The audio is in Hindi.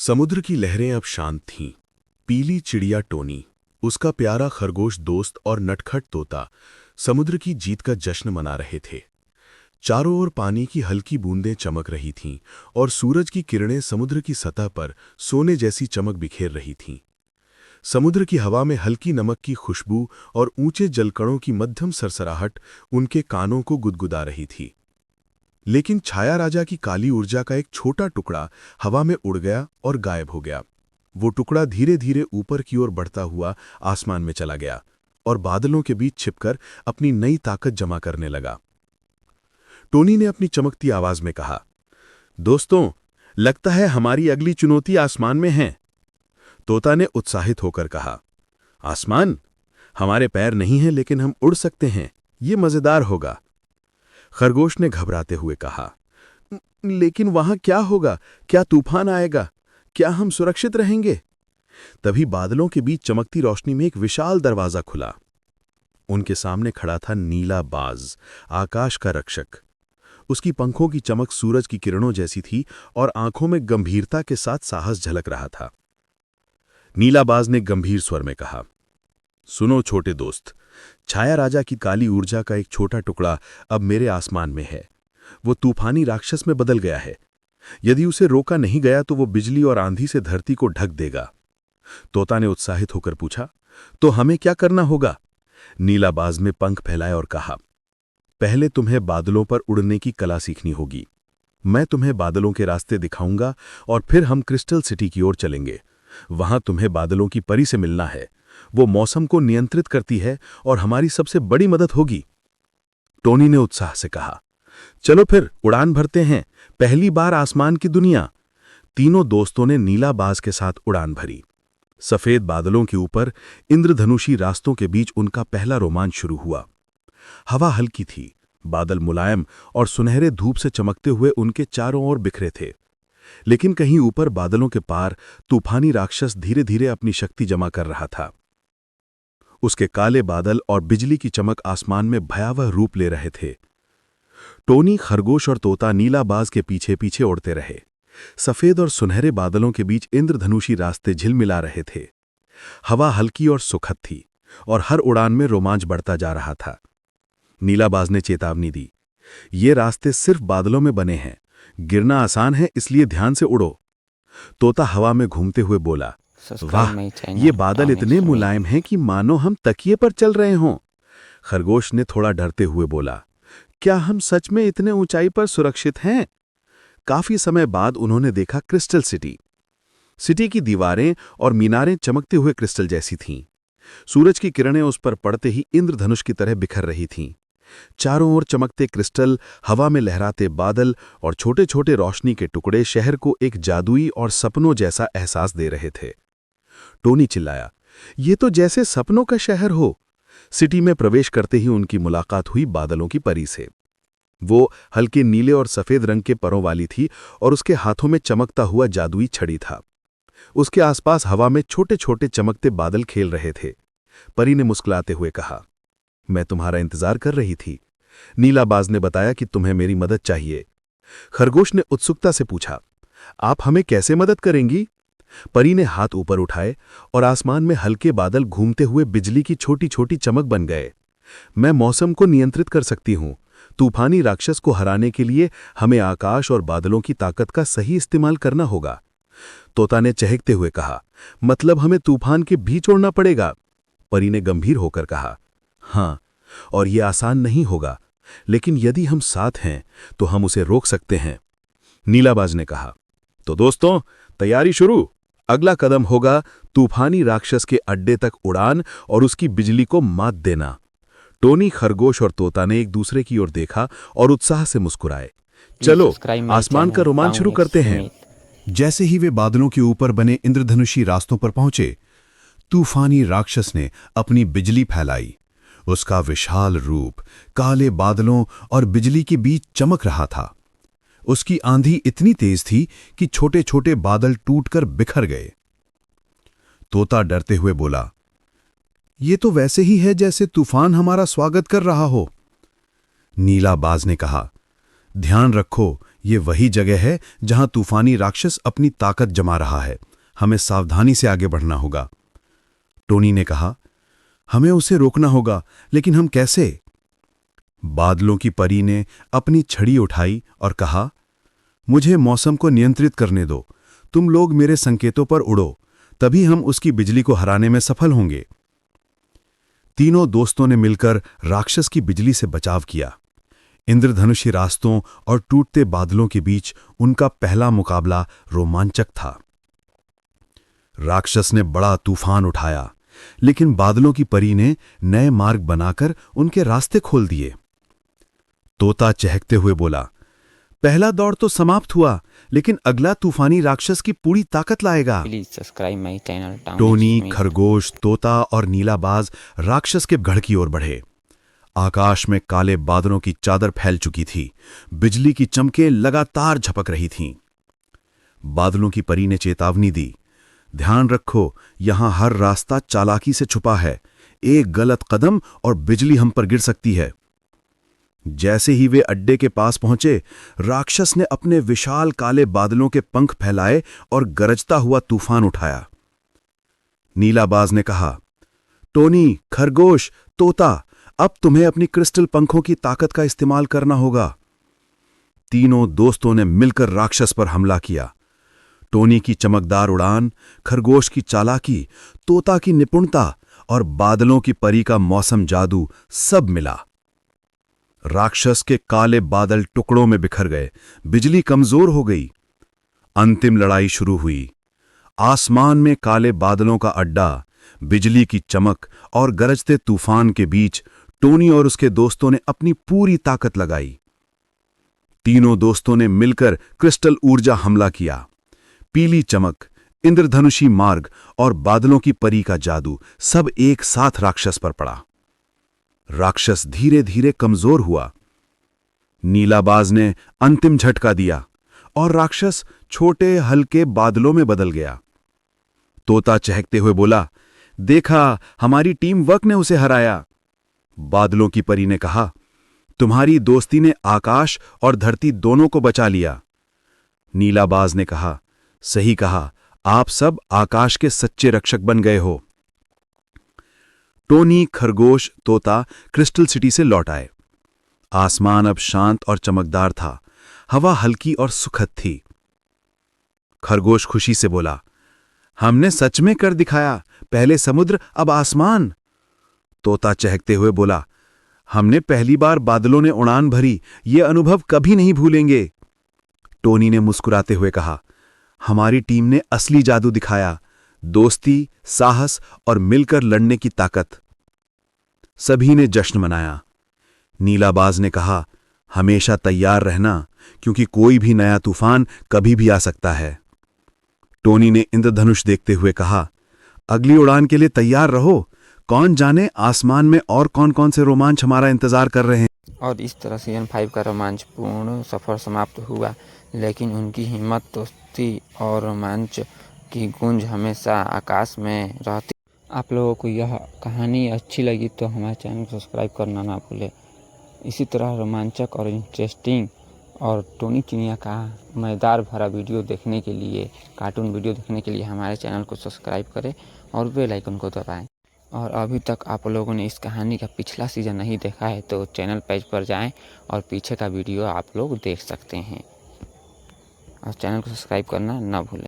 समुद्र की लहरें अब शांत थीं। पीली चिड़िया टोनी, उसका प्यारा खरगोश दोस्त और नटखट तोता समुद्र की जीत का जश्न मना रहे थे। चारों ओर पानी की हल्की बूंदें चमक रही थीं और सूरज की किरणें समुद्र की सतह पर सोने जैसी चमक बिखेर रही थीं। समुद्र की हवा में हल्की नमक की खुशबू और ऊंचे जलकणों की मध्यम सरसराहट उनके कानों को गुदगुदा रही थी। लेकिन छाया राजा की काली ऊर्जा का एक छोटा टुकड़ा हवा में उड़ गया और गायब हो गया। वो टुकड़ा धीरे धीरे ऊपर की ओर बढ़ता हुआ आसमान में चला गया और बादलों के बीच छिपकर अपनी नई ताकत जमा करने लगा। टोनी ने अपनी चमकती आवाज में कहा, दोस्तों, लगता है हमारी अगली चुनौती आसमान में है। तोता ने उत्साहित होकर कहा, आसमान? हमारे पैर नहीं हैं लेकिन हम उड़ सकते हैं, ये मजेदार होगा। खरगोश ने घबराते हुए कहा, लेकिन वहां क्या होगा? क्या तूफान आएगा? क्या हम सुरक्षित रहेंगे? तभी बादलों के बीच चमकती रोशनी में एक विशाल दरवाजा खुला। उनके सामने खड़ा था नीला बाज, आकाश का रक्षक। उसकी पंखों की चमक सूरज की किरणों जैसी थी और आंखों में गंभीरता के साथ साहस झलक रहा था। नीला बाज ने गंभीर स्वर में कहा, सुनो छोटे दोस्त, छाया राजा की काली ऊर्जा का एक छोटा टुकड़ा अब मेरे आसमान में है। वो तूफानी राक्षस में बदल गया है। यदि उसे रोका नहीं गया तो वो बिजली और आंधी से धरती को ढक देगा। तोता ने उत्साहित होकर पूछा, तो हमें क्या करना होगा? नीलाबाज ने पंख फैलाए और कहा, पहले तुम्हें बादलों पर उड़ने की कला सीखनी होगी। मैं तुम्हें बादलों के रास्ते दिखाऊंगा और फिर हम क्रिस्टल सिटी की ओर चलेंगे। वहां तुम्हें बादलों की परी से मिलना है। वो मौसम को नियंत्रित करती है और हमारी सबसे बड़ी मदद होगी। टोनी ने उत्साह से कहा, चलो फिर उड़ान भरते हैं, पहली बार आसमान की दुनिया। तीनों दोस्तों ने नीलाबाज के साथ उड़ान भरी। सफेद बादलों के ऊपर इंद्रधनुषी रास्तों के बीच उनका पहला रोमांच शुरू हुआ। हवा हल्की थी, बादल मुलायम और सुनहरे धूप से चमकते हुए उनके चारों ओर बिखरे थे। लेकिन कहीं ऊपर बादलों के पार तूफानी राक्षस धीरे धीरे अपनी शक्ति जमा कर रहा था। उसके काले बादल और बिजली की चमक आसमान में भयावह रूप ले रहे थे। टोनी, खरगोश और तोता नीलाबाज के पीछे पीछे उड़ते रहे। सफेद और सुनहरे बादलों के बीच इंद्रधनुषी रास्ते झिलमिला रहे थे। हवा हल्की और सुखद थी और हर उड़ान में रोमांच बढ़ता जा रहा था। नीलाबाज ने चेतावनी दी, ये रास्ते सिर्फ बादलों में बने हैं, गिरना आसान है, इसलिए ध्यान से उड़ो। तोता हवा में घूमते हुए बोला, वाह, ये बादल इतने मुलायम हैं कि मानो हम तकिए पर चल रहे हों। खरगोश ने थोड़ा डरते हुए बोला, क्या हम सच में इतने ऊंचाई पर सुरक्षित हैं? काफी समय बाद उन्होंने देखा क्रिस्टल सिटी। सिटी की दीवारें और मीनारें चमकते हुए क्रिस्टल जैसी थीं। सूरज की किरणें उस पर पड़ते ही इंद्रधनुष की तरह बिखर रही थीं। चारों ओर चमकते क्रिस्टल, हवा में लहराते बादल और छोटे छोटे रोशनी के टुकड़े शहर को एक जादुई और सपनों जैसा एहसास दे रहे थे। टोनी चिल्लाया, ये तो जैसे सपनों का शहर हो। सिटी में प्रवेश करते ही उनकी मुलाकात हुई बादलों की परी से। वो हल्के नीले और सफेद रंग के परों वाली थी और उसके हाथों में चमकता हुआ जादुई छड़ी था। उसके आसपास हवा में छोटे छोटे चमकते बादल खेल रहे थे। परी ने मुस्कुराते हुए कहा, मैं तुम्हारा इंतजार कर रही थी। नीलाबाज ने बताया कि तुम्हें मेरी मदद चाहिए। खरगोश ने उत्सुकता से पूछा, आप हमें कैसे मदद करेंगी? परी ने हाथ ऊपर उठाए और आसमान में हल्के बादल घूमते हुए बिजली की छोटी छोटी चमक बन गए। मैं मौसम को नियंत्रित कर सकती हूँ। तूफानी राक्षस को हराने के लिए हमें आकाश और बादलों की ताकत का सही इस्तेमाल करना होगा। तोता ने चहकते हुए कहा, मतलब हमें तूफान के बीच उड़ना पड़ेगा? परी ने गंभीर होकर कहा, हाँ, और यह आसान नहीं होगा, लेकिन यदि हम साथ हैं तो हम उसे रोक सकते हैं। नीलाबाज ने कहा, तो दोस्तों, तैयारी शुरू। अगला कदम होगा तूफानी राक्षस के अड्डे तक उड़ान और उसकी बिजली को मात देना। टोनी, खरगोश और तोता ने एक दूसरे की ओर देखा और उत्साह से मुस्कुराए। चलो, आसमान का रोमांच शुरू करते हैं। जैसे ही वे बादलों के ऊपर बने इंद्रधनुषी रास्तों पर पहुंचे, तूफानी राक्षस ने अपनी बिजली फैलाई। उसका विशाल रूप काले बादलों और बिजली के बीच चमक रहा था। उसकी आंधी इतनी तेज थी कि छोटे छोटे बादल टूटकर बिखर गए। तोता डरते हुए बोला, ये तो वैसे ही है जैसे तूफान हमारा स्वागत कर रहा हो। नीलाबाज ने कहा, ध्यान रखो, ये वही जगह है जहां तूफानी राक्षस अपनी ताकत जमा रहा है। हमें सावधानी से आगे बढ़ना होगा। टोनी ने कहा, हमें उसे रोकना होगा, लेकिन हम कैसे? बादलों की परी ने अपनी छड़ी उठाई और कहा, मुझे मौसम को नियंत्रित करने दो। तुम लोग मेरे संकेतों पर उड़ो, तभी हम उसकी बिजली को हराने में सफल होंगे। तीनों दोस्तों ने मिलकर राक्षस की बिजली से बचाव किया। इंद्रधनुषी रास्तों और टूटते बादलों के बीच उनका पहला मुकाबला रोमांचक था। राक्षस ने बड़ा तूफान उठाया, लेकिन बादलों की परी ने नए मार्ग बनाकर उनके रास्ते खोल दिए। तोता चहकते हुए बोला, पहला दौर तो समाप्त हुआ, लेकिन अगला तूफानी राक्षस की पूरी ताकत लाएगा। Please subscribe my channel. Tony, खरगोश, तोता और नीलाबाज राक्षस के गढ़ की ओर बढ़े। आकाश में काले बादलों की चादर फैल चुकी थी। बिजली की चमकें लगातार झपक रही थीं। बादलों की परी ने चेतावनी दी, ध्यान रखो, यहां हर रास्ता चालाकी से छुपा है। एक गलत कदम और बिजली हम पर गिर सकती है। जैसे ही वे अड्डे के पास पहुंचे, राक्षस ने अपने विशाल काले बादलों के पंख फैलाए और गरजता हुआ तूफान उठाया। नीलाबाज ने कहा, टोनी, खरगोश, तोता, अब तुम्हें अपनी क्रिस्टल पंखों की ताकत का इस्तेमाल करना होगा। तीनों दोस्तों ने मिलकर राक्षस पर हमला किया। टोनी की चमकदार उड़ान, खरगोश की चालाकी, तोता की निपुणता और बादलों की परी का मौसम जादू सब मिला। राक्षस के काले बादल टुकड़ों में बिखर गए। बिजली कमजोर हो गई। अंतिम लड़ाई शुरू हुई। आसमान में काले बादलों का अड्डा, बिजली की चमक और गरजते तूफान के बीच टोनी और उसके दोस्तों ने अपनी पूरी ताकत लगाई। तीनों दोस्तों ने मिलकर क्रिस्टल ऊर्जा हमला किया। पीली चमक, इंद्रधनुषी मार्ग और बादलों की परी का जादू सब एक साथ राक्षस पर पड़ा। राक्षस धीरे धीरे कमजोर हुआ। नीलाबाज ने अंतिम झटका दिया और राक्षस छोटे हल्के बादलों में बदल गया। तोता चहकते हुए बोला, देखा, हमारी टीम वर्क ने उसे हराया। बादलों की परी ने कहा, तुम्हारी दोस्ती ने आकाश और धरती दोनों को बचा लिया। नीलाबाज ने कहा, सही कहा, आप सब आकाश के सच्चे रक्षक बन गए हो। टोनी, खरगोश, तोता क्रिस्टल सिटी से लौट आए। आसमान अब शांत और चमकदार था। हवा हल्की और सुखद थी। खरगोश खुशी से बोला, हमने सच में कर दिखाया, पहले समुद्र अब आसमान। तोता चहकते हुए बोला, हमने पहली बार बादलों ने उड़ान भरी, ये अनुभव कभी नहीं भूलेंगे। टोनी ने मुस्कुराते हुए कहा, हमारी टीम ने असली जादू दिखाया, दोस्ती, साहस और मिलकर लड़ने की ताकत। सभी ने जश्न मनाया। नीलाबाज ने कहा, हमेशा तैयार रहना, क्योंकि कोई भी नया तूफान कभी भी आ सकता है। टोनी ने इंद्रधनुष देखते हुए कहा, अगली उड़ान के लिए तैयार रहो, कौन जाने आसमान में और कौन कौन से रोमांच हमारा इंतजार कर रहे हैं। और इस तरह सीजन 5 का रोमांचपूर्ण सफर समाप्त हुआ, लेकिन उनकी हिम्मत, दोस्ती और रोमांच की गूंज हमेशा आकाश में रहती। आप लोगों को यह कहानी अच्छी लगी तो हमारे चैनल को सब्सक्राइब करना ना भूलें। इसी तरह रोमांचक और इंटरेस्टिंग और टोनी चिड़िया का मज़ेदार भरा वीडियो देखने के लिए, कार्टून वीडियो देखने के लिए हमारे चैनल को सब्सक्राइब करें और बेल आइकन को दबाएं। और अभी तक आप लोगों ने इस कहानी का पिछला सीज़न नहीं देखा है तो चैनल पेज पर जाएं और पीछे का वीडियो आप लोग देख सकते हैं। और चैनल को सब्सक्राइब करना ना भूलें।